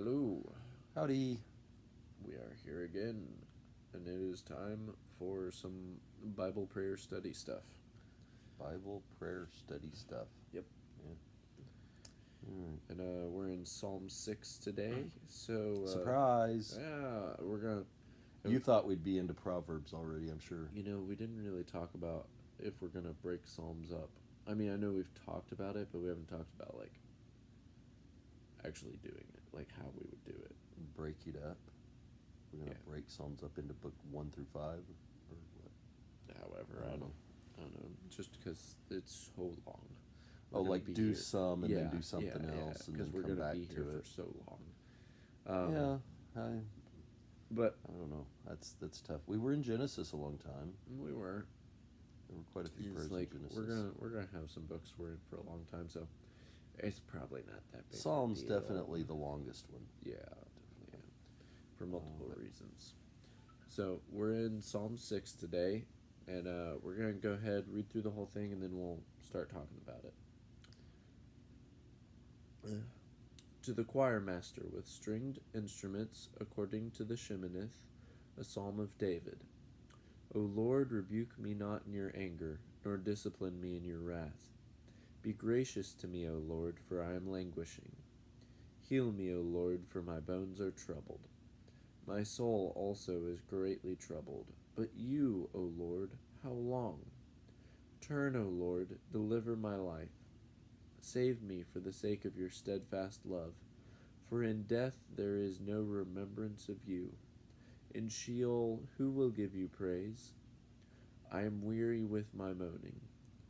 Hello, Howdy. we are here again, and it is time for some Bible prayer study stuff. Bible prayer study stuff. Yep. Yeah. All right. And we're in Psalm 6 today, so Surprise. we're gonna. You thought we'd be into Proverbs already, I'm sure. We didn't really talk about if we're gonna break Psalms up. I mean, I know we've talked about it, but we haven't talked about like actually doing it, like how we would do it. Break it up. We're going to Yeah. break Psalms up into book 1 through 5 or what? However, I don't know, just because it's so long. Oh, Gonna like be do here. some and then do something else and because then we're come gonna back be to here for it. so long. Yeah, But I don't know. That's tough. We were in Genesis a long time. we were. There were quite a few prayers Like in Genesis. we're gonna have some books we're in for a long time, so it's probably not that big. Psalms of a deal. definitely the longest one. Yeah, for multiple reasons. So we're in Psalm 6 today, and we're gonna go ahead, read through the whole thing, and then we'll start talking about it. To the choir master with stringed instruments, according to the Sheminith, a psalm of David. O Lord, rebuke me not in your anger, nor discipline me in your wrath. Be gracious to me, O Lord, for I am languishing. Heal me, O Lord, for my bones are troubled. My soul also is greatly troubled. But you, O Lord, how long? Turn, O Lord, deliver my life. Save me for the sake of your steadfast love. For in death there is no remembrance of you. In Sheol, who will give you praise? I am weary with my moaning.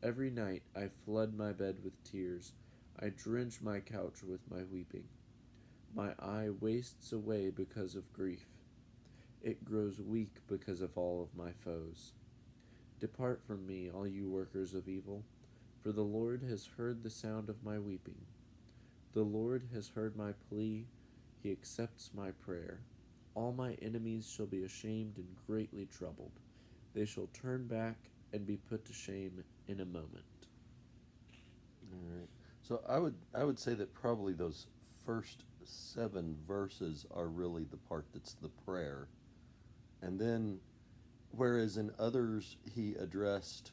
Every night I flood my bed with tears. I drench my couch with my weeping. My eye wastes away because of grief. It grows weak because of all of my foes. Depart from me, all you workers of evil, for the Lord has heard the sound of my weeping. The Lord has heard my plea. He accepts my prayer. All my enemies shall be ashamed and greatly troubled. They shall turn back and be put to shame in a moment. All right. So I would say that probably those first 7 verses are really the part that's the prayer. And then whereas in others he addressed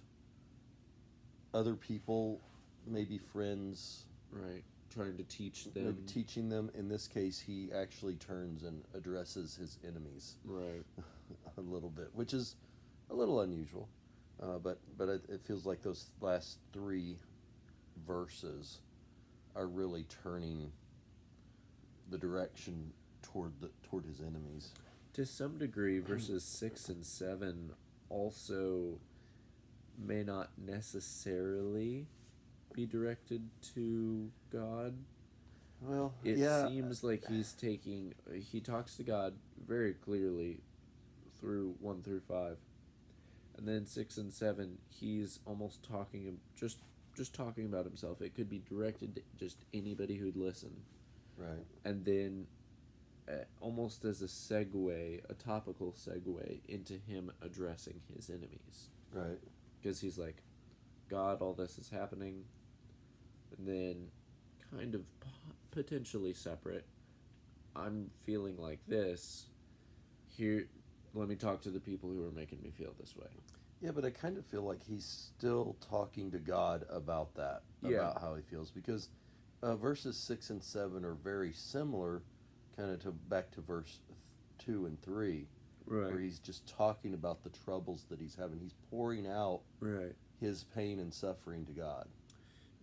other people, maybe friends, Right. Trying to teach them. maybe teaching them, in this case he actually turns and addresses his enemies Right. a little bit, which is a little unusual. But it feels like those last 3 verses are really turning the direction toward his enemies. To some degree, verses 6 and 7 also may not necessarily be directed to God. Well, It yeah, seems like he talks to God very clearly through 1 through 5. And then 6 and 7, he's almost just talking about himself. It could be directed to just anybody who'd listen. right. And then almost as a segue, a topical segue into him addressing his enemies. Right. Because he's like, God, all this is happening. And then, kind of potentially separate, I'm feeling like this. Here, let me talk to the people who are making me feel this way. Yeah, but I kind of feel like he's still talking to God about that, Yeah. about how he feels, because verses 6 and 7 are very similar, kind of to back to verse 2 and 3, Right. where he's just talking about the troubles that he's having. He's pouring out Right. his pain and suffering to God,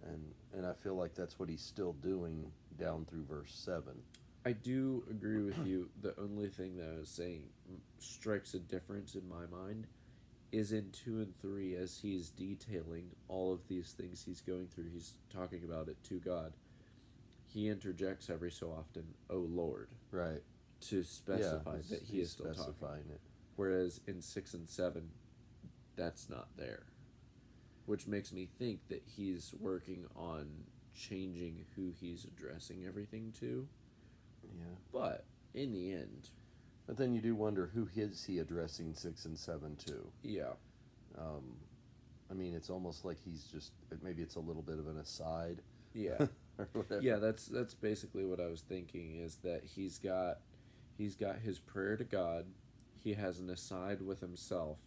and I feel like that's what he's still doing down through verse 7. I do agree with you. The only thing that I was saying strikes a difference in my mind is in 2 and 3, as he's detailing all of these things he's going through, he's talking about it to God. He interjects every so often, "O Lord," Right. to specify that he he's is still talking. specifying it. Whereas in 6 and 7, that's not there. Which makes me think that he's working on changing who he's addressing everything to. Yeah. But in the end, But then you do wonder, who is he addressing 6 and 7 to? yeah. I mean, it's almost like he's just, maybe it's a little bit of an aside. Yeah. or whatever. Yeah, that's basically what I was thinking, is that he's got his prayer to God, he has an aside with himself,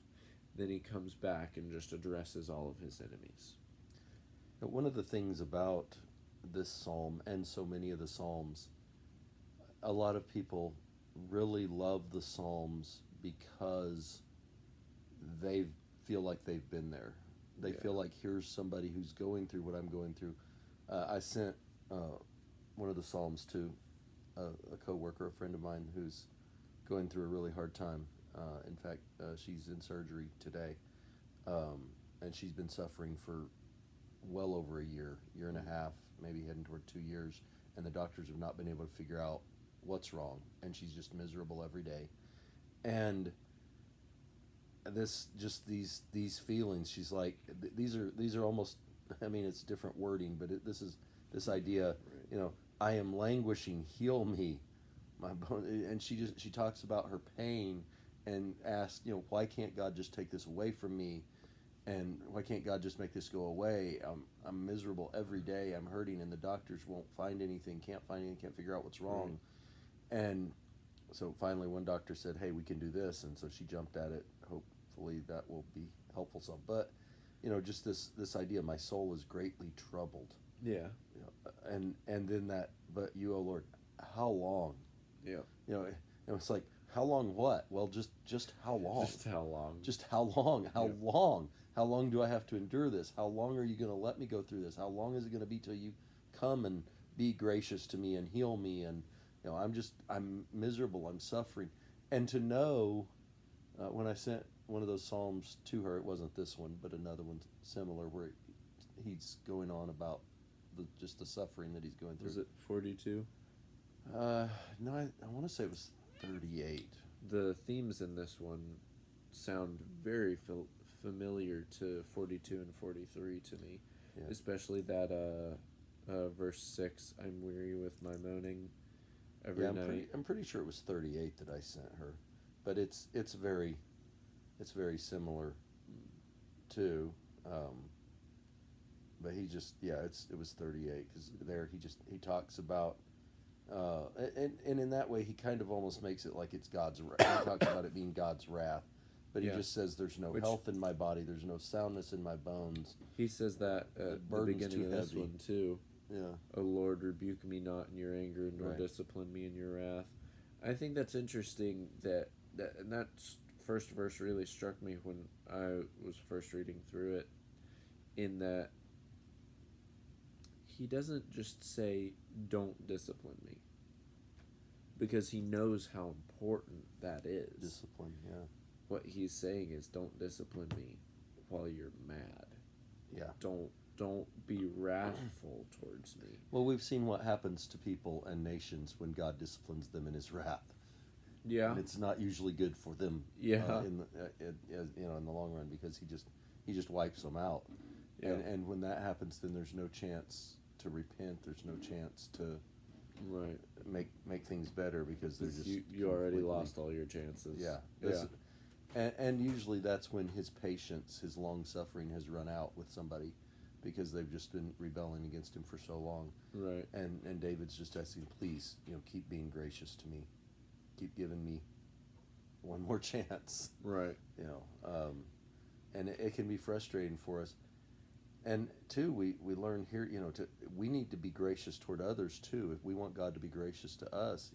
then he comes back and just addresses all of his enemies. But one of the things about this psalm and so many of the psalms, a lot of people really love the psalms because they feel like they've been there. They Yeah. feel like here's somebody who's going through what I'm going through. I sent one of the psalms to a coworker, a friend of mine who's going through a really hard time. In fact, she's in surgery today, and she's been suffering for well over a year and a half, maybe heading toward 2 years, and the doctors have not been able to figure out what's wrong, and she's just miserable every day. And this just these feelings, she's like, these are almost, I mean, it's different wording, but this is this idea, Right. you know, I am languishing, heal me, my bone. And she talks about her pain and asks, why can't God just take this away from me, and why can't God just make this go away? I'm miserable every day, I'm hurting, and the doctors won't find anything, can't find anything, can't figure out what's wrong. And so finally one doctor said, hey, we can do this, and so she jumped at it. Hopefully that will be helpful some. But just this idea, my soul is greatly troubled. Yeah. And then that, but you, oh Lord, how long? Yeah. It's like, how long what? Well, just how long? Just how long? Just how long? How Yeah. long? How long do I have to endure this? How long are you going to let me go through this? How long is it going to be till you come and be gracious to me and heal me? And I'm miserable. I'm suffering. And to know, when I sent one of those psalms to her, it wasn't this one, but another one similar, where he's going on about just the suffering that he's going through. Was it 42? No, I want to say it was 38. The themes in this one sound very familiar to 42 and 43 to me, Yeah. especially that verse 6, I'm weary with my moaning every Yeah, night. I'm pretty sure it was 38 that I sent her, but it's very similar too. But it was 38, because there he talks about, and in that way he kind of almost makes it like it's God's wrath. He talks about it being God's wrath, but he Yeah. just says there's no Which- health in my body, there's no soundness in my bones. He says that at the burden's beginning too of this heavy. one too. Yeah, O Lord, rebuke me not in your anger, nor Right. discipline me in your wrath. I think that's interesting, and that first verse really struck me when I was first reading through it, in that he doesn't just say, don't discipline me, because he knows how important that is. discipline. Yeah, What he's saying is, don't discipline me while you're mad. yeah. Don't be wrathful towards me. Well, we've seen what happens to people and nations when God disciplines them in His wrath. Yeah. And it's not usually good for them. Yeah. In the long run, because He just wipes them out. Yeah. And when that happens, then there's no chance to repent. There's no chance to Right. make things better, because they're just You already completely- lost all your chances. Yeah. Yeah. And usually that's when His patience, His long suffering has run out with somebody, because they've just been rebelling against Him for so long. Right. And David's just asking, please, keep being gracious to me, keep giving me one more chance. Right. And it can be frustrating for us. And too, we learn here, we need to be gracious toward others too. If we want God to be gracious to us,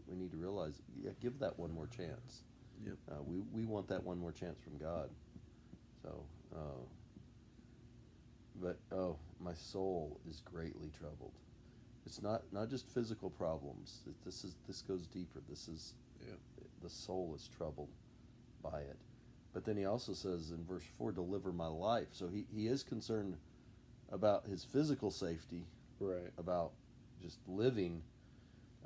we need to realize, give that one more chance. Yep. We want that one more chance from God. So, but my soul is greatly troubled. It's not just physical problems. This goes deeper. Yeah. The soul is troubled by it. But then he also says in verse 4, deliver my life. So he is concerned about his physical safety, Right. about just living.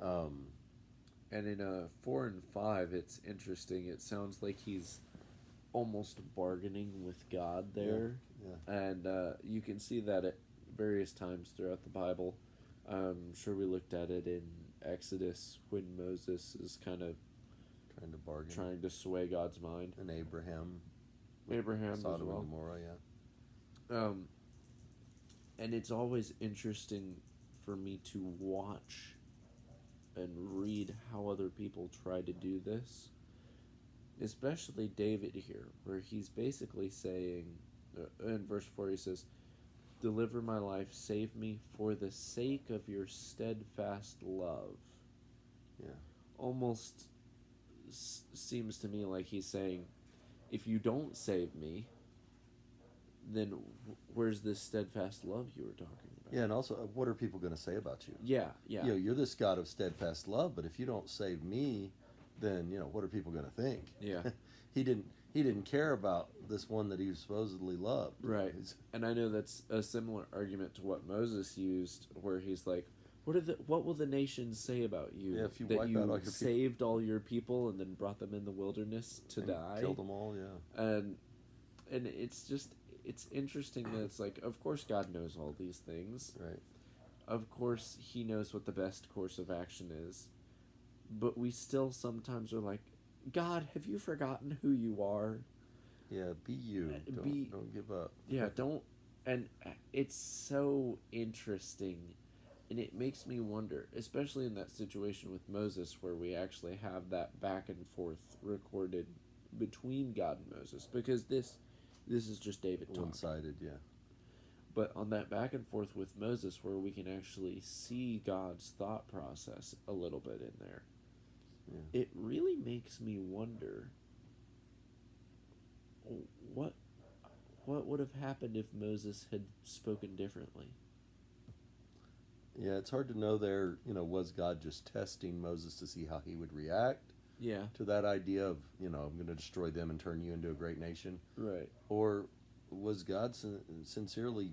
And in 4 and 5, it's interesting. It sounds like he's almost bargaining with God there. Yeah. And you can see that at various times throughout the Bible. I'm sure we looked at it in Exodus when Moses is kind of Trying to bargain. trying to sway God's mind. And Abraham. Abraham as Sodom well. and Gomorrah, yeah. And it's always interesting for me to watch and read how other people try to do this, especially David here, where he's basically saying, in verse 4, he says, "Deliver my life, save me for the sake of your steadfast love." Yeah. Almost seems to me like he's saying, if you don't save me, then where's this steadfast love you were talking about? Yeah, and also, what are people going to say about you? Yeah, yeah. You know, you're this God of steadfast love, but if you don't save me, then what are people going to think? Yeah. He didn't care about this one that he supposedly loved. Right. And I know that's a similar argument to what Moses used, where he's like, what will the nations say about you? Yeah, if you that wipe you out all your saved all your people and then brought them in the wilderness to and die, killed them all. Yeah. And it's interesting that it's like, of course God knows all these things. Right. Of course he knows what the best course of action is, but we still sometimes are like, God, have you forgotten who you are? Yeah, be you. Don't give up. Yeah, don't. And it's so interesting, and it makes me wonder, especially in that situation with Moses, where we actually have that back and forth recorded between God and Moses, because this is just David talking. One-sided, yeah. But on that back and forth with Moses, where we can actually see God's thought process a little bit in there, yeah. It really makes me wonder what would have happened if Moses had spoken differently. Yeah, it's hard to know there, was God just testing Moses to see how he would react Yeah. to that idea of, I'm going to destroy them and turn you into a great nation? Right. Or was God sincerely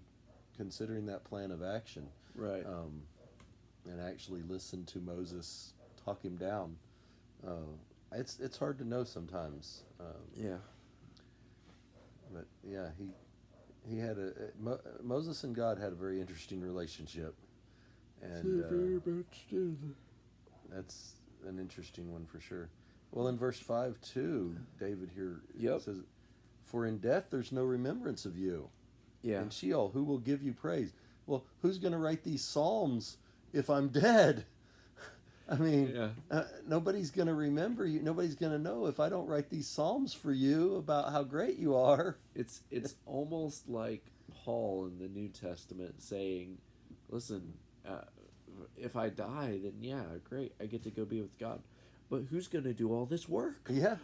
considering that plan of action? Right. And actually listened to Moses talk him down? It's hard to know sometimes. Yeah. But yeah, he had Moses and God had a very interesting relationship, and very much did. that's an interesting one for sure. Well, in verse 5 too, David here says, "For in death there's no remembrance of you. Yeah. In Sheol, who will give you praise?" Well, who's going to write these psalms if I'm dead? I mean, nobody's going to remember you. Nobody's going to know if I don't write these psalms for you about how great you are. It's almost like Paul in the New Testament saying, "Listen, if I die, then yeah, great, I get to go be with God. But who's going to do all this work? Yeah,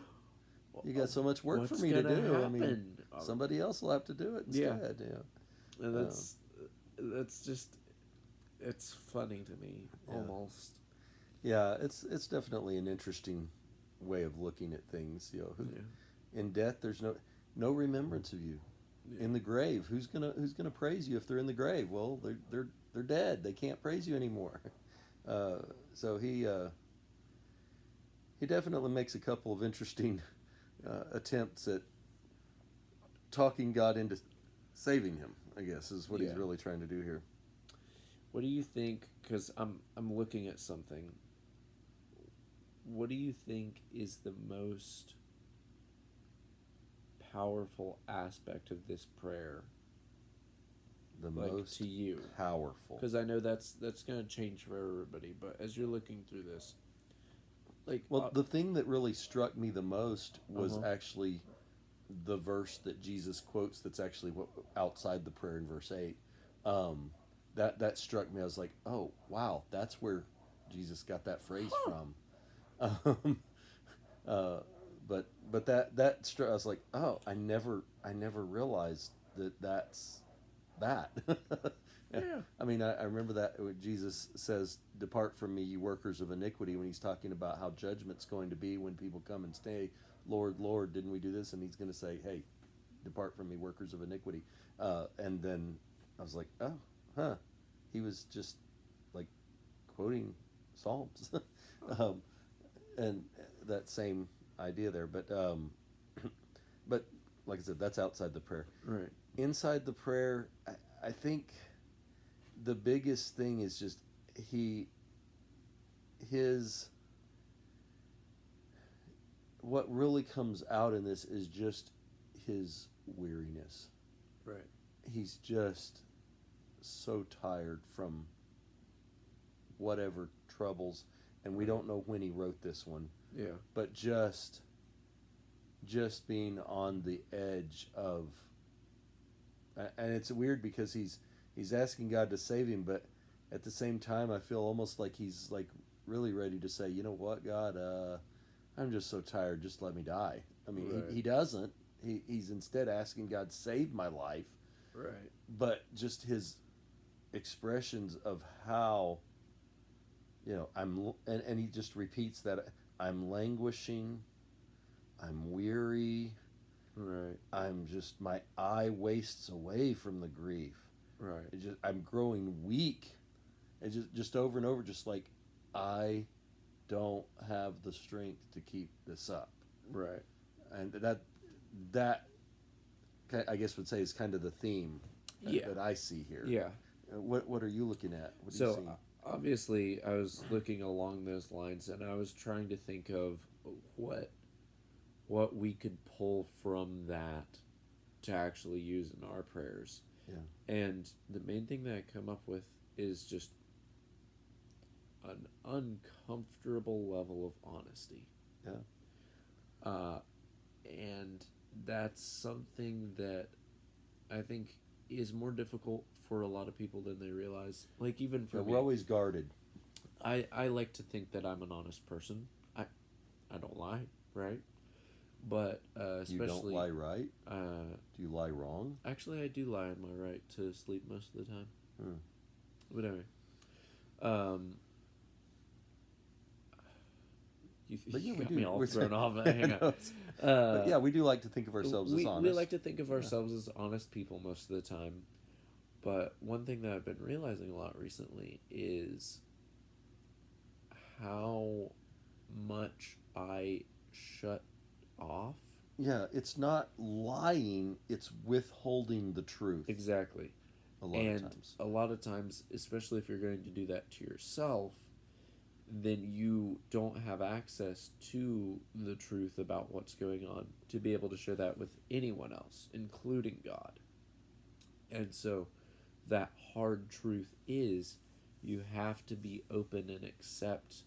you got so much work for me to do. Happen? I mean, somebody else will have to do it instead." Yeah, and that's just, it's funny to me almost. Yeah, it's definitely an interesting way of looking at things. In death, there's no remembrance of you. Yeah. In the grave, who's gonna praise you if they're in the grave? Well, they're dead. They can't praise you anymore. So he definitely makes a couple of interesting attempts at talking God into saving him, I guess, is what he's really trying to do here. What do you think? Because I'm looking at something. What do you think is the most powerful aspect of this prayer? The most to you, powerful. Because I know that's going to change for everybody. But as you're looking through this, the thing that really struck me the most was actually the verse that Jesus quotes. That's actually outside the prayer in verse 8. That struck me. I was like, oh wow, that's where Jesus got that phrase from. But that I was like, oh, I never realized that's that. Yeah. I mean, I remember that when Jesus says, "Depart from me, you workers of iniquity," when he's talking about how judgment's going to be when people come and say, "Lord, Lord, didn't we do this?" And he's going to say, "Hey, depart from me, workers of iniquity." And then I was like, oh, huh. He was just like quoting Psalms. And that same idea there, but like I said, that's outside the prayer. Right. Inside the prayer, I think the biggest thing is just what really comes out in this is just his weariness. Right. He's just so tired from whatever troubles, and we don't know when he wrote this one, Yeah. but just being on the edge of, and it's weird because he's asking God to save him, but at the same time I feel almost like he's like really ready to say, you know what, God, I'm just so tired, just let me die. I mean, Right. he doesn't. He's instead asking God save my life, Right. but just his expressions of how, and he just repeats that, I'm languishing, I'm weary, Right. I'm just, my eye wastes away from the grief. Right. I'm growing weak. And just over and over, just like, I don't have the strength to keep this up. Right. And that I guess would say is kind of the theme Yeah. that I see here. Yeah. What are you looking at? What do you So see? obviously, I was looking along those lines, and I was trying to think of what what we could pull from that to actually use in our prayers. Yeah. And the main thing that I come up with is just an uncomfortable level of honesty. Yeah. Uh, and that's something that I think is more difficult for a lot of people than they realize. Like, even for Yeah, me, we're always guarded. I like to think that I'm an honest person. I don't lie, right? But You don't especially, lie right. uh, Do you lie wrong? actually, I do lie on my right to sleep most of the time. Hmm. But anyway, um, But yeah, you we got do. me all We're thrown off. I Hang on. know. But yeah, we do like to think of ourselves as honest. We like to think of Yeah. ourselves as honest people most of the time. But one thing that I've been realizing a lot recently is how much I shut off. Yeah, it's not lying, it's withholding the truth Exactly. a lot of And times. a lot of times, especially if you're going to do that to yourself, then you don't have access to the truth about what's going on to be able to share that with anyone else, including God. And so that hard truth is you have to be open and accept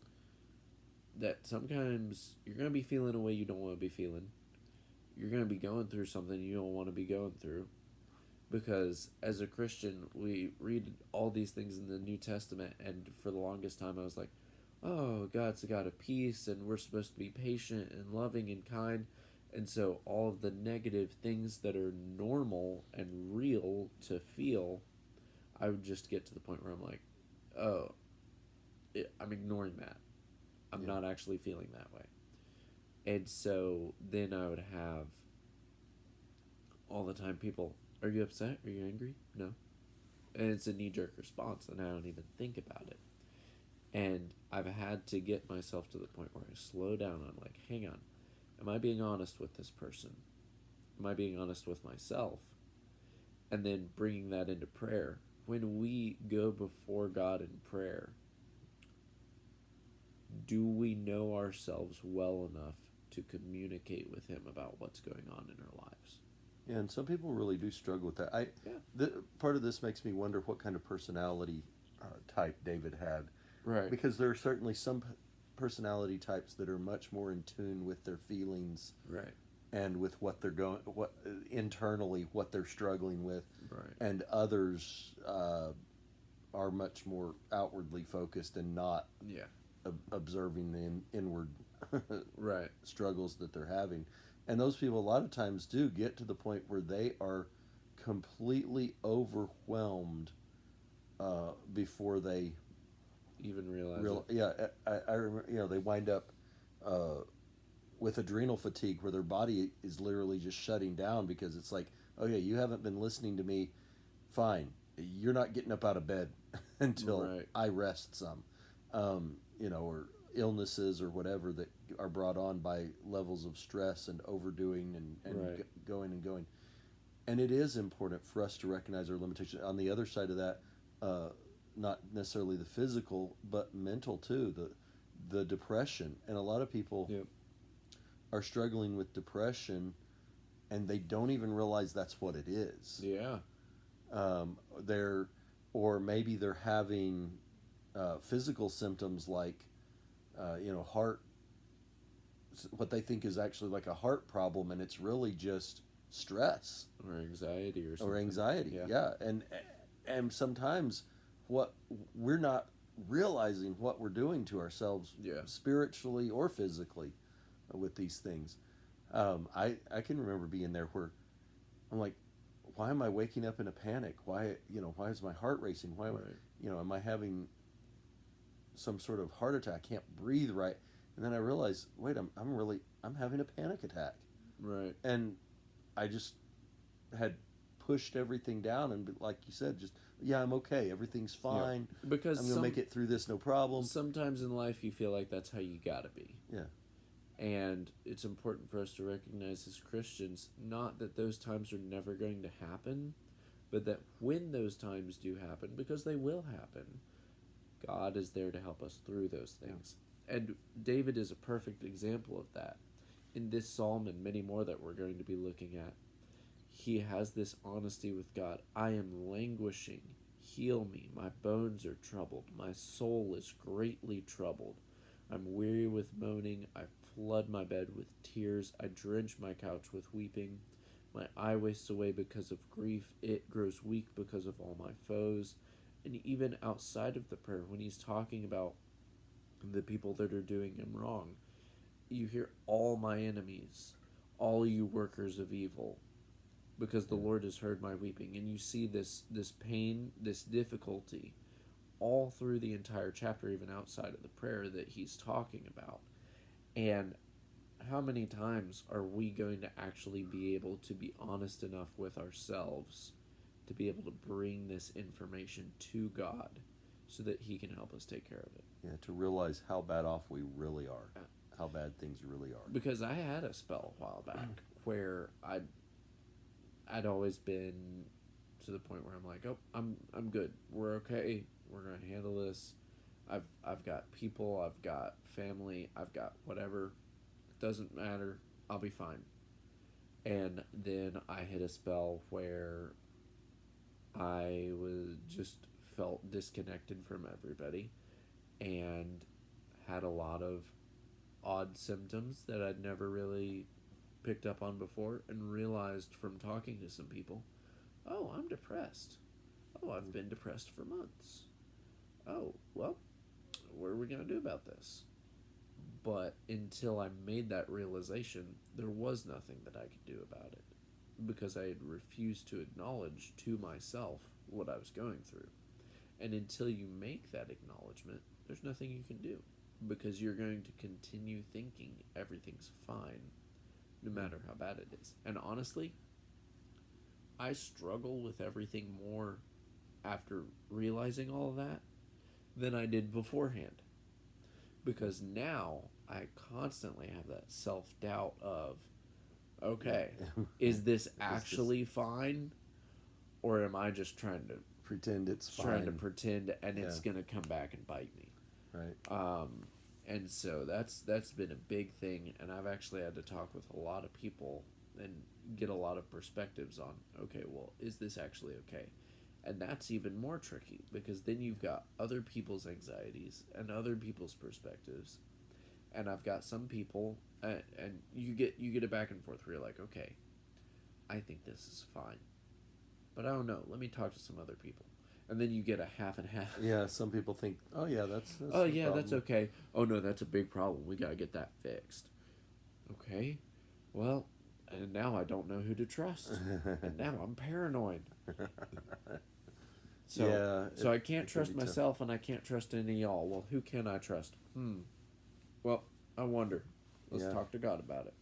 that sometimes you're going to be feeling a way you don't want to be feeling. You're going to be going through something you don't want to be going through. Because as a Christian, we read all these things in the New Testament, and for the longest time I was like, oh, God's a God of peace, and we're supposed to be patient and loving and kind. And so all of the negative things that are normal and real to feel, I would just get to the point where I'm like, oh, I'm ignoring that. I'm Yeah. not actually feeling that way. And so then I would have all the time people, are you upset? Are you angry? No. And it's a knee jerk response, and I don't even think about it. And I've had to get myself to the point where I slow down. I'm like, hang on. Am I being honest with this person? Am I being honest with myself? And then bringing that into prayer. When we go before God in prayer, do we know ourselves well enough to communicate with Him about what's going on in our lives? Yeah, and some people really do struggle with that. Yeah. Part of this makes me wonder what kind of personality type David had, Right. because there are certainly some personality types that are much more in tune with their feelings Right. and with what they're going, what internally, what they're struggling with, Right. and others are much more outwardly focused and not Yeah. observing the inward Right. struggles that they're having. And those people a lot of times do get to the point where they are completely overwhelmed before they Even realize it. yeah, I remember, they wind up with adrenal fatigue where their body is literally just shutting down because it's like, okay, you haven't been listening to me, fine, you're not getting up out of bed until Right. I rest some, or illnesses or whatever that are brought on by levels of stress and overdoing and Right. going and going. And it is important for us to recognize our limitations. On the other side of that, not necessarily the physical, but mental too. The depression, and a lot of people Yep. are struggling with depression, and they don't even realize that's what it is. Yeah. They're, or maybe they're having physical symptoms like, heart, what they think is actually like a heart problem, and it's really just stress or anxiety or or something. anxiety. Yeah. Yeah, and sometimes what we're not realizing what we're doing to ourselves, Yeah. spiritually or physically, with these things. I can remember being there where I'm like, why am I waking up in a panic? Why is my heart racing? Right. Am I having some sort of heart attack? I can't breathe right. And then I realized, wait, I'm having a panic attack. Right. And I just had pushed everything down and, like you said, just, yeah, I'm okay. Everything's Yeah. fine. Because I'm going to make it through this, no problem. sometimes in life you feel like that's how you gotta be. Yeah. And it's important for us to recognize as Christians, not that those times are never going to happen, but that when those times do happen, because they will happen, God is there to help us through those things. Yeah. And David is a perfect example of that. In this psalm and many more that we're going to be looking at, he has this honesty with God. I am languishing. Heal me. My bones are troubled. My soul is greatly troubled. I'm weary with moaning. I flood my bed with tears. I drench my couch with weeping. My eye wastes away because of grief. It grows weak because of all my foes. And even outside of the prayer, when he's talking about the people that are doing him wrong, you hear all my enemies, all you workers of evil, because the Lord has heard my weeping. And you see this pain, this difficulty, all through the entire chapter, even outside of the prayer that he's talking about. And how many times are we going to actually be able to be honest enough with ourselves to be able to bring this information to God so that he can help us take care of it? Yeah, to realize how bad off we really are, how bad things really are. Because I had a spell a while back where I'd always been to the point where I'm like, oh, I'm good. We're okay. We're gonna handle this. I've got people. I've got family. I've got whatever. It doesn't matter. I'll be fine. And then I hit a spell where I was just felt disconnected from everybody and had a lot of odd symptoms that I'd never really picked up on before, and realized from talking to some people, oh, I'm depressed. Oh, I've been depressed for months. Oh, well, what are we going to do about this? But until I made that realization, there was nothing that I could do about it, because I had refused to acknowledge to myself what I was going through. And until you make that acknowledgement, there's nothing you can do, because you're going to continue thinking everything's fine no matter how bad it is. And honestly, I struggle with everything more after realizing all of that than I did beforehand. Because now I constantly have that self-doubt of, okay, is this actually fine? Or am I just trying to pretend it's fine? Trying to pretend, and it's going to come back and bite me. Right. And so that's been a big thing, and I've actually had to talk with a lot of people and get a lot of perspectives on, okay, well, is this actually okay? And that's even more tricky, because then you've got other people's anxieties and other people's perspectives, and I've got some people, and you get a back and forth where you're like, okay, I think this is fine, but I don't know, let me talk to some other people. And then you get a half and half. Yeah, some people think, oh yeah, that's oh yeah, problem. That's okay. Oh no, that's a big problem. We gotta get that fixed. Okay, well, and now I don't know who to trust, and now I'm paranoid. So I can't trust myself, and I can't trust any of y'all. Well, who can I trust? Well, I wonder. Let's talk to God about it.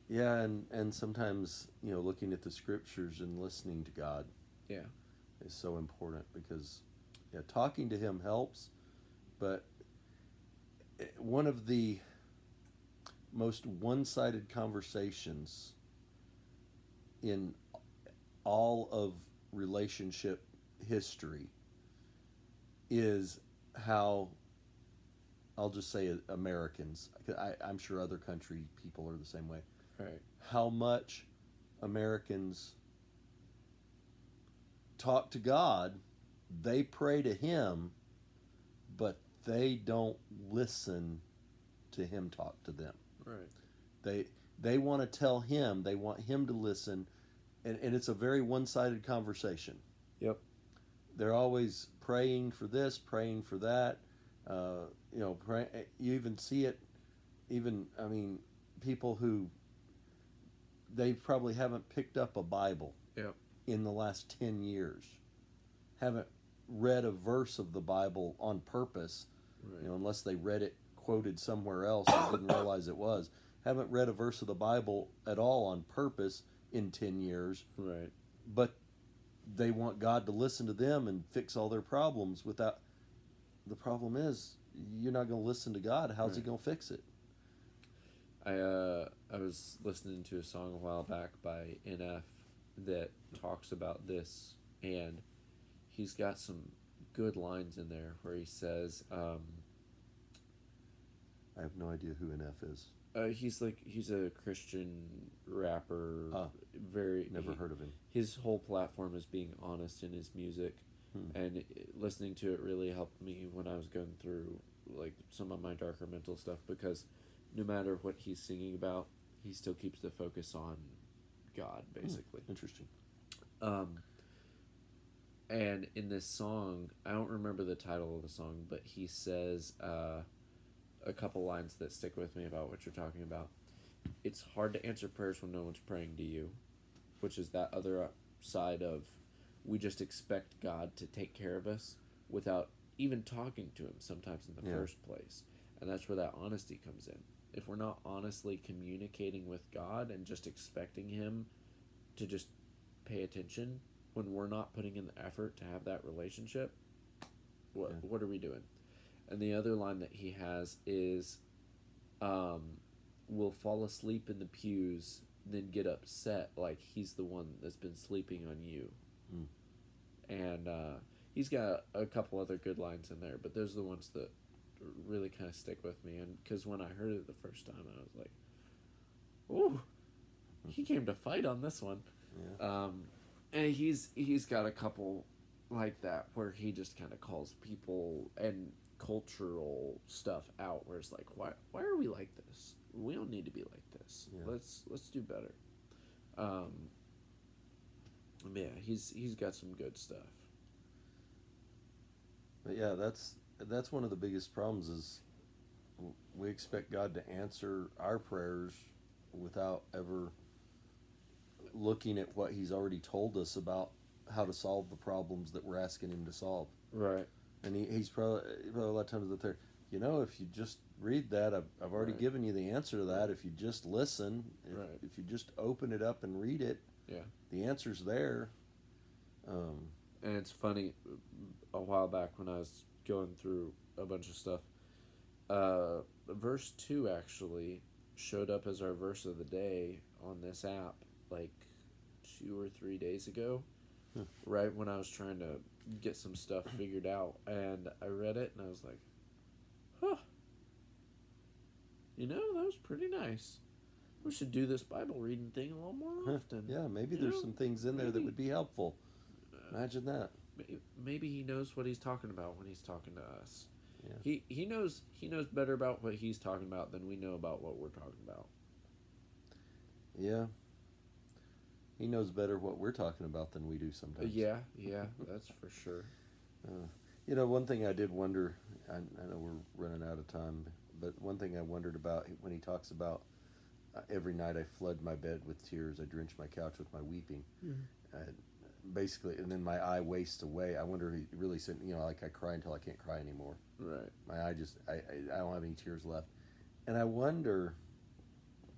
Yeah, and sometimes, looking at the scriptures and listening to God. Yeah. Is so important, because talking to him helps, but one of the most one-sided conversations in all of relationship history is how, I'll just say Americans, I'm sure other country people are the same way, right? How much Americans talk to God, they pray to him, they don't listen to him talk to them. Right. They want to tell him, they want him to listen, and it's a very one-sided conversation. Yep. They're always praying for this, praying for that. Pray, you even see it. Even I mean, people who they probably haven't picked up a Bible Yep. in the last 10 years, haven't read a verse of the Bible on purpose. Right. Unless they read it quoted somewhere else and didn't realize it was. Haven't read a verse of the Bible at all on purpose in 10 years. Right. But they want God to listen to them and fix all their problems without. The problem is, you're not going to listen to God. How's He Right. going to fix it? I was listening to a song a while back by NF that talks about this, and he's got some good lines in there where he says, I have no idea who NF is. he's a Christian rapper. Very Never heard of him. His whole platform is being honest in his music, and listening to it really helped me when I was going through like some of my darker mental stuff, because no matter what he's singing about, he still keeps the focus on God, basically. Interesting. And in this song, I don't remember the title of the song, but he says a couple lines that stick with me about what you're talking about. It's hard to answer prayers when no one's praying to you, which is that other side of we just expect God to take care of us without even talking to him sometimes in the first place. And that's where that honesty comes in. If we're not honestly communicating with God and just expecting him to just pay attention when we're not putting in the effort to have that relationship, what are we doing? And the other line that he has is, we'll fall asleep in the pews, then get upset like he's the one that's been sleeping on you. And he's got a couple other good lines in there, but those are the ones that really kind of stick with me. And because when I heard it the first time, I was like, "Ooh, he came to fight on this one." Yeah. And he's got a couple like that where he just kind of calls people and cultural stuff out, where it's like, why are we like this? We don't need to be like this. Yeah. Let's do better. Yeah, he's got some good stuff. But yeah, that's one of the biggest problems is we expect God to answer our prayers without ever looking at what He's already told us about how to solve the problems that we're asking Him to solve. Right. And he's probably a lot of times there. If you just read that, I've already given you the answer to that. If you just listen, if you just open it up and read it, the answer's there. And it's funny, a while back when I was going through a bunch of stuff, verse 2 actually showed up as our verse of the day on this app like 2 or 3 days ago, right when I was trying to get some stuff figured out. And I read it and I was like, huh, that was pretty nice. We should do this Bible reading thing a little more often. Yeah, maybe there's some things in there that would be helpful. Imagine that. Maybe he knows what he's talking about when he's talking to us. Yeah. He knows better about what he's talking about than we know about what we're talking about. Yeah. He knows better what we're talking about than we do sometimes. Yeah, that's for sure. One thing I did wonder, I know we're running out of time, but one thing I wondered about when he talks about every night I flood my bed with tears, I drench my couch with my weeping. Basically, and then my eye wastes away. I wonder if he really said, like I cry until I can't cry anymore. Right. My eye just, I don't have any tears left. And I wonder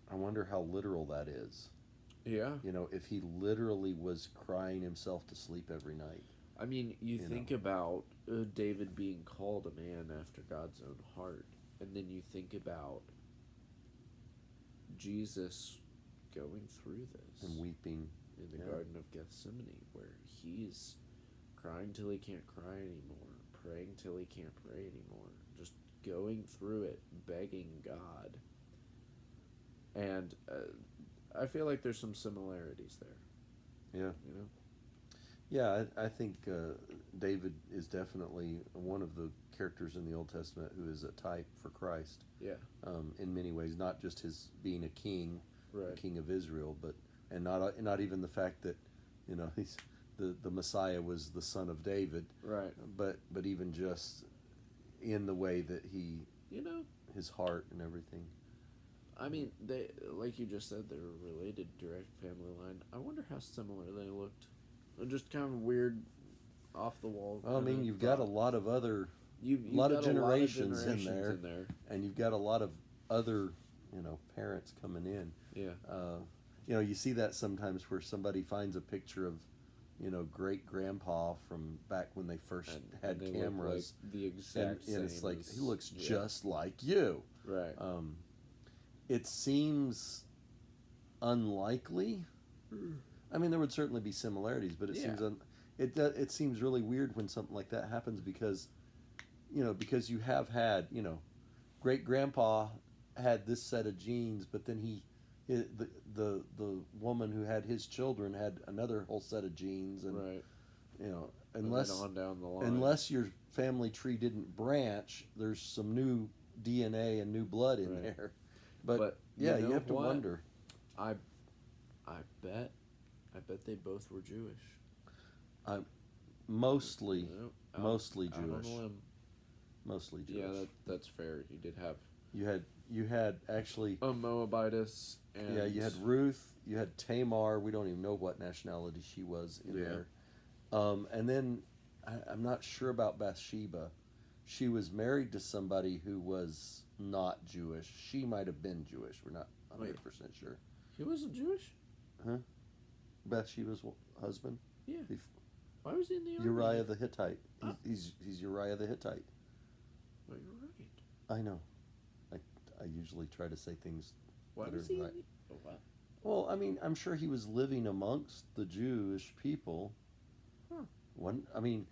how literal that is. Yeah. If he literally was crying himself to sleep every night. I mean, you think about David being called a man after God's own heart, and then you think about Jesus going through this and weeping in the Garden of Gethsemane, where he's crying till he can't cry anymore, praying till he can't pray anymore, just going through it, begging God. And I feel like there's some similarities there. Yeah. Yeah, I think David is definitely one of the characters in the Old Testament who is a type for Christ Yeah. in many ways, not just his being a Right. king of Israel, but and not even the fact that he's the Messiah was the son of David, Right. but even just in the way that he You know, his heart and everything. I mean, they like you just said, they were related, direct family line. I wonder how similar they looked. Just kind of weird, off the wall. Well, I mean, you've got a lot of other You've lot of got a lot of generations in there. in there. And you've got a lot of other parents coming in. Yeah. You see that sometimes where somebody finds a picture of great grandpa from back when they first had and they look cameras, like the exact same. and it's like as, he looks yeah. just like you. Right. It seems unlikely. I mean, there would certainly be similarities, but it Yeah. seems it seems really weird when something like that happens because because you have had great grandpa had this set of genes, but then the woman who had his children had another whole set of genes, and Right. unless and then on down the line. unless your family tree didn't branch, there's some new DNA and new blood in Right. there. But you yeah, you know have to what? wonder. I bet they both were Jewish. Mostly, No, mostly out on a Jewish, limb. mostly Jewish. Yeah, that's fair. He did have You had actually, a Moabitess, and yeah, you had Ruth, you had Tamar. We don't even know what nationality she was in Yeah. there. And then I'm not sure about Bathsheba. She was married to somebody who was not Jewish. She might have been Jewish. We're not 100% sure. He wasn't Jewish. Bathsheba's husband, Yeah. Bef- Why was he in the army? Uriah the Hittite. Ah. He's Uriah the Hittite. Oh, you're right. I know. I usually try to say things Why that was are he? right. Oh, what? Well, I mean, I'm sure he was living amongst the Jewish people. Huh. I mean,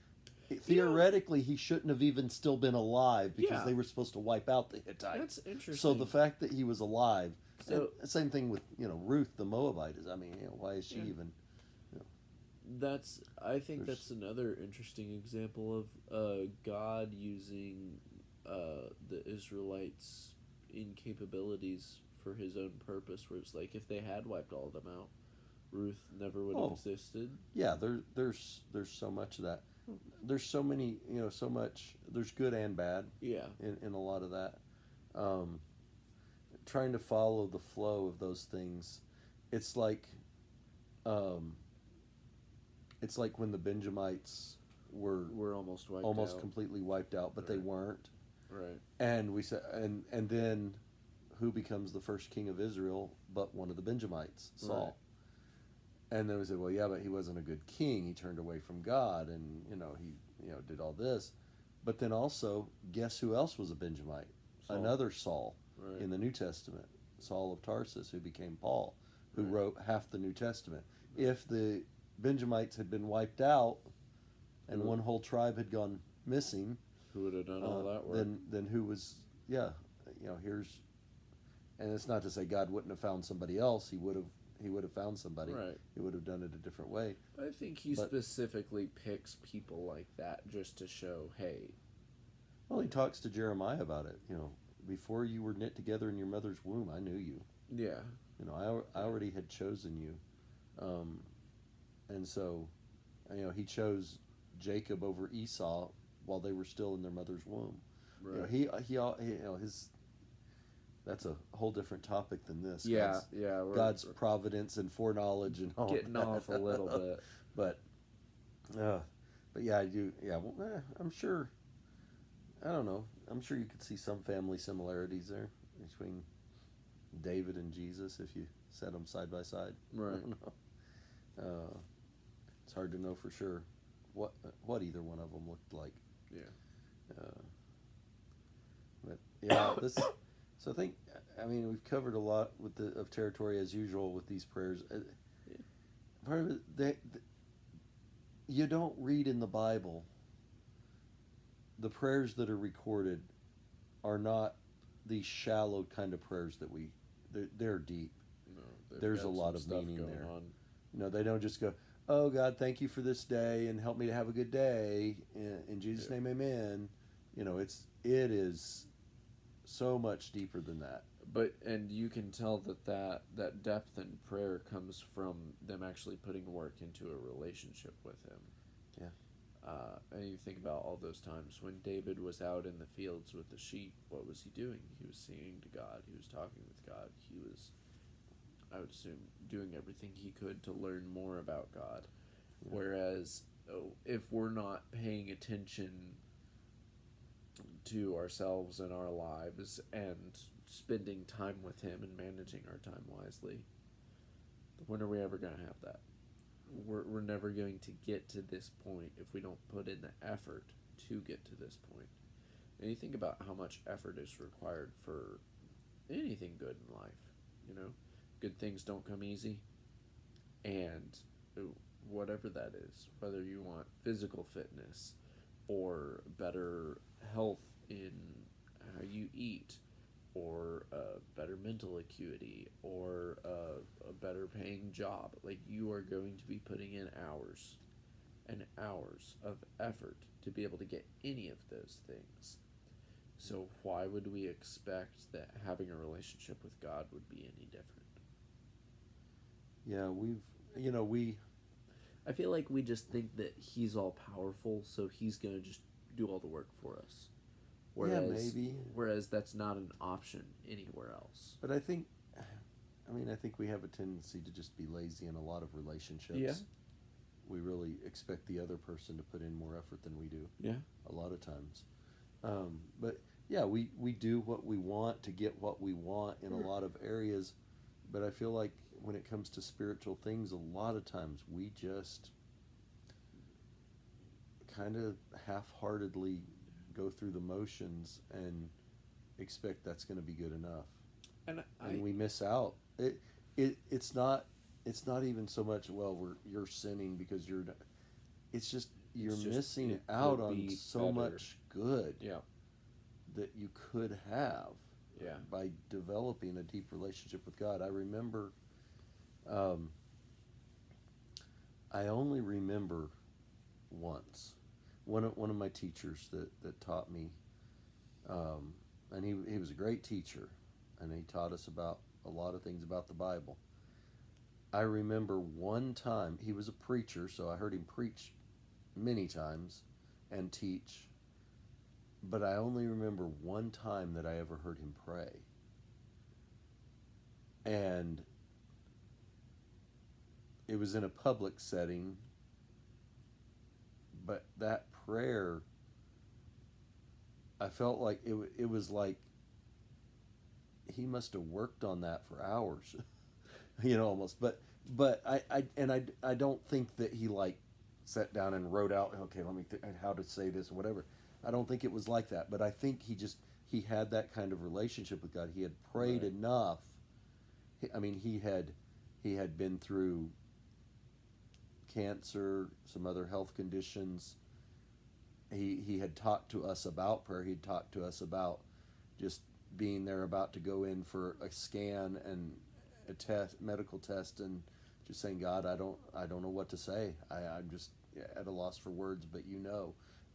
theoretically, he shouldn't have even still been alive because Yeah. they were supposed to wipe out the Hittites. That's interesting. So the fact that he was alive, So- and same thing with Ruth the Moabite is. I mean, why is she Yeah. even? I think There's- that's another interesting example of God using the Israelites' incapabilities for His own purpose. Where it's like if they had wiped all of them out, Ruth never would have existed. Yeah, there's so much of that. There's so many, so much. There's good and bad Yeah. in a lot of that. Trying to follow the flow of those things, it's like, when the Benjamites were We're almost wiped almost out. completely wiped out, but they Right. weren't. Right. And we said, and then who becomes the first king of Israel but one of the Benjamites, Saul. Right. And then we said, well, yeah, but he wasn't a good king. He turned away from God, and he did all this. But then also, guess who else was a Benjamite? Saul. Another Saul Right. in the New Testament, Saul of Tarsus, who became Paul, who Right. wrote half the New Testament. If the Benjamites had been wiped out, and Who- one whole tribe had gone missing, Who would have done all that work? then who was here's, and it's not to say God wouldn't have found somebody else. He would have found somebody. Right. He would have done it a different way. I think he But- specifically picks people like that just to show, hey, Well, he talks to Jeremiah about it. Before you were knit together in your mother's womb, I knew you. yeah, I already had chosen you, and so, he chose Jacob over Esau while they were still in their mother's womb. right. His. That's a whole different topic than this. Yeah, yeah. We're God's providence and foreknowledge and all getting that. off a little bit. but yeah, I do. Yeah, well, I'm sure. I don't know. I'm sure you could see some family similarities there between David and Jesus if you set them side by side. Right. I don't know. It's hard to know for sure what either one of them looked like. Yeah. But yeah, this. So I think, we've covered a lot of territory as usual with these prayers. Part of it, you don't read in the Bible. The prayers that are recorded are not these shallow kind of prayers that they're deep. No, they've There's got a lot some of stuff meaning going there. on. They don't just go, oh God, thank you for this day and help me to have a good day. In Jesus' Yeah. name, amen. It is so much deeper than that. But and you can tell that depth in prayer comes from them actually putting work into a relationship with him. Yeah. And you think about all those times when David was out in the fields with the sheep. What was he doing? He was singing to God. He was talking with God. He was, I would assume, doing everything he could to learn more about God. Yeah. Whereas, if we're not paying attention to ourselves and our lives and spending time with him and managing our time wisely, when are we ever going to have that? We're never going to get to this point if we don't put in the effort to get to this point. And you think about how much effort is required for anything good in life. You know, good things don't come easy. And whatever that is, whether you want physical fitness or better health in how you eat, or a better mental acuity, or a better paying job, like you are going to be putting in hours and hours of effort to be able to get any of those things. So why would we expect that having a relationship with God would be any different? Yeah, we, I feel like we just think that he's all powerful, so he's gonna just do all the work for us. yeah, Whereas, maybe. whereas that's not an option anywhere else. But I think we have a tendency to just be lazy in a lot of relationships. Yeah. We really expect the other person to put in more effort than we do Yeah. a lot of times. But yeah, we do what we want to get what we want in a lot of areas. But I feel like when it comes to spiritual things, a lot of times we just kind of half-heartedly go through the motions and expect that's going to be good enough, And and I we miss out. It's not even so much, well, you're sinning because you're not, it's just you're it's just missing it out could on be so better. much good Yeah. that you could have Yeah. by developing a deep relationship with God. I remember, um, I only remember once one of my teachers that taught me, and he was a great teacher, and he taught us about a lot of things about the Bible. I remember one time he was a preacher, so I heard him preach many times and teach, but I only remember one time that I ever heard him pray. And it was in a public setting, but that prayer, I felt like it was like he must have worked on that for hours, almost. But I don't think that he like sat down and wrote out, okay, let me how to say this or whatever. I don't think it was like that. But I think he had that kind of relationship with God. He had prayed Right. enough. I mean, he had been through cancer, some other health conditions. He had talked to us about prayer. He'd talked to us about just being there, about to go in for a scan and a medical test, and just saying, God, I don't know what to say. I'm just at a loss for words, but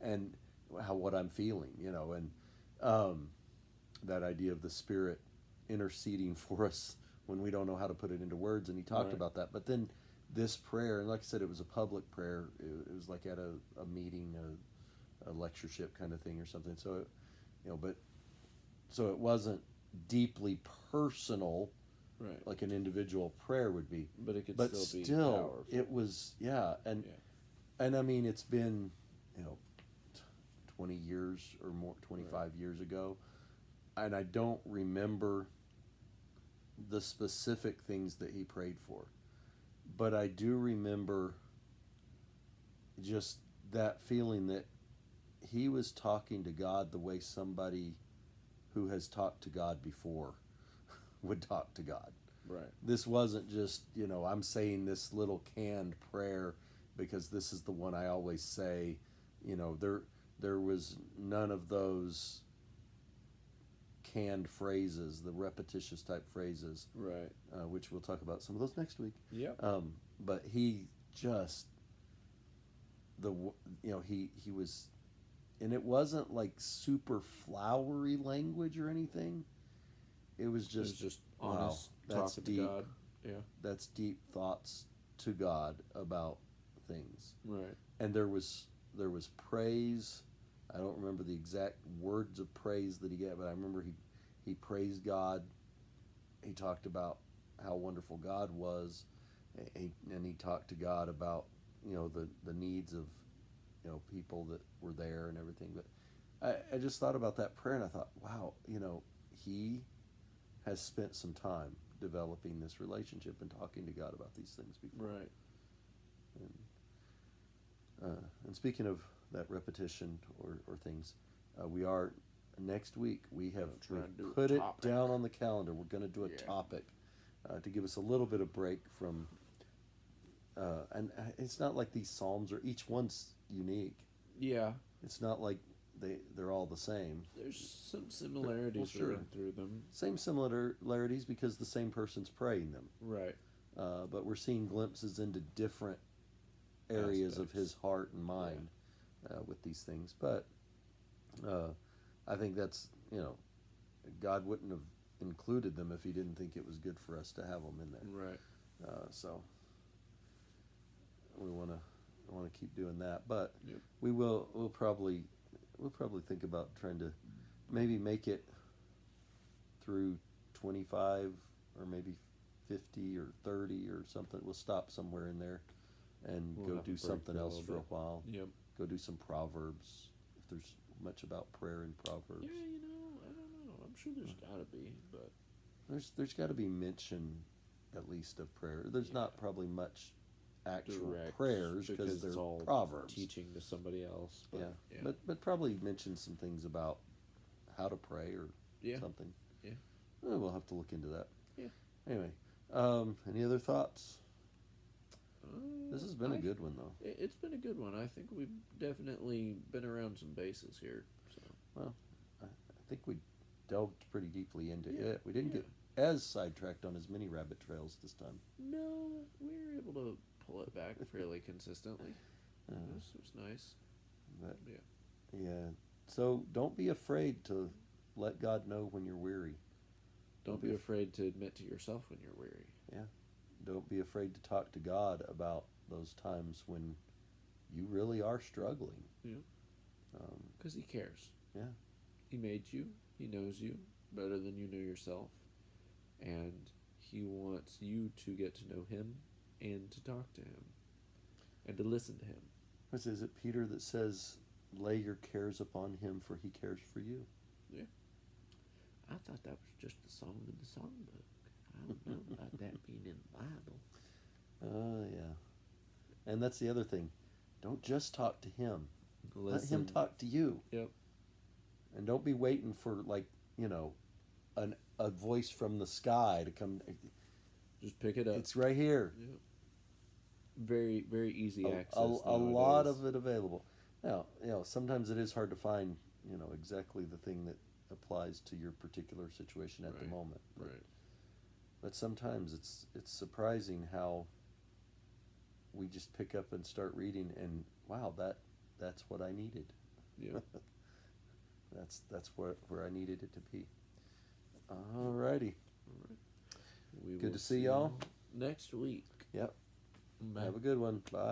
and what I'm feeling, and that idea of the Spirit interceding for us when we don't know how to put it into words. And he talked Right. about that. But then this prayer, and like I said, it was a public prayer. It was like at a meeting, a lectureship kind of thing or something. So, but so it wasn't deeply personal Right. like an individual prayer would be. But it could But still be still, powerful. it was, yeah. And Yeah. and I mean, it's been, you know, 20 years or more, 25 Right. years ago, and I don't remember the specific things that he prayed for, but I do remember just that feeling that he was talking to God the way somebody who has talked to God before would talk to God. Right. This wasn't just, I'm saying this little canned prayer because this is the one I always say. There was none of those canned phrases, the repetitious type phrases, Right. which we'll talk about some of those next week. Yep. But he just he was, and it wasn't like super flowery language or anything. It was It was just, just wow, honest that's talking deep. to God. Yeah. That's deep thoughts to God about things. Right. And there was praise. I don't remember the exact words of praise that he got, but I remember he praised God. He talked about how wonderful God was, and he talked to God about the needs of people that were there and everything. But I just thought about that prayer, and I thought, wow, he has spent some time developing this relationship and talking to God about these things before. Right. And speaking of that repetition or things, we are next week. We've put it down on the calendar. We're going to do a topic to give us a little bit of break from. And it's not like these psalms are each one's unique. Yeah. It's not like they're all the same. There's some similarities sure. running through them. Same similarities because the same person's praying them. Right. But we're seeing glimpses into different areas of his heart and mind with these things. But I think that's, God wouldn't have included them if he didn't think it was good for us to have them in there. Right. So we want to keep doing that. But Yep. we'll probably think about trying to maybe make it through 25 or maybe 50 or 30 or something. We'll stop somewhere in there and We'll go have to do break something it a else little for a bit. while. Yep. Go do some Proverbs, if there's much about prayer in Proverbs. Yeah, I don't know. I'm sure there's gotta be, but There's got to be mention at least of prayer. There's not probably much actual direct prayers because it's they're all Proverbs. teaching to somebody else. But, Yeah. But probably mention some things about how to pray or yeah. something. Yeah. We'll have to look into that. Yeah. Anyway, any other thoughts? This has been a good one, though. It's been a good one. I think we've definitely been around some bases here. So. Well, I think we delved pretty deeply into Yeah, it. We didn't get as sidetracked on as many rabbit trails this time. No, we were able to pull it back fairly consistently. It was nice. But, yeah. Yeah. So don't be afraid to let God know when you're weary. Don't be afraid to admit to yourself when you're weary. Yeah. Don't be afraid to talk to God about those times when you really are struggling. Yeah. Because He cares. Yeah. He made you. He knows you better than you know yourself. And He wants you to get to know Him and to talk to Him and to listen to Him. Is it Peter that says, lay your cares upon Him for He cares for you? Yeah. I thought that was just a song in the songbook. I don't know about that being in the Bible. Yeah. And that's the other thing. Don't just talk to Him. Let Him Listen. talk to you. Yep. And don't be waiting for, a voice from the sky to come. Just pick it up. It's right here. Yep. Very, very easy access. A lot of it available. Now, sometimes it is hard to find, exactly the thing that applies to your particular situation at the moment. But sometimes it's surprising how we just pick up and start reading, and wow, that's what I needed. Yeah. that's where I needed it to be. Alrighty. We Good will to see y'all next week. Yep. Bye. Have a good one. Bye.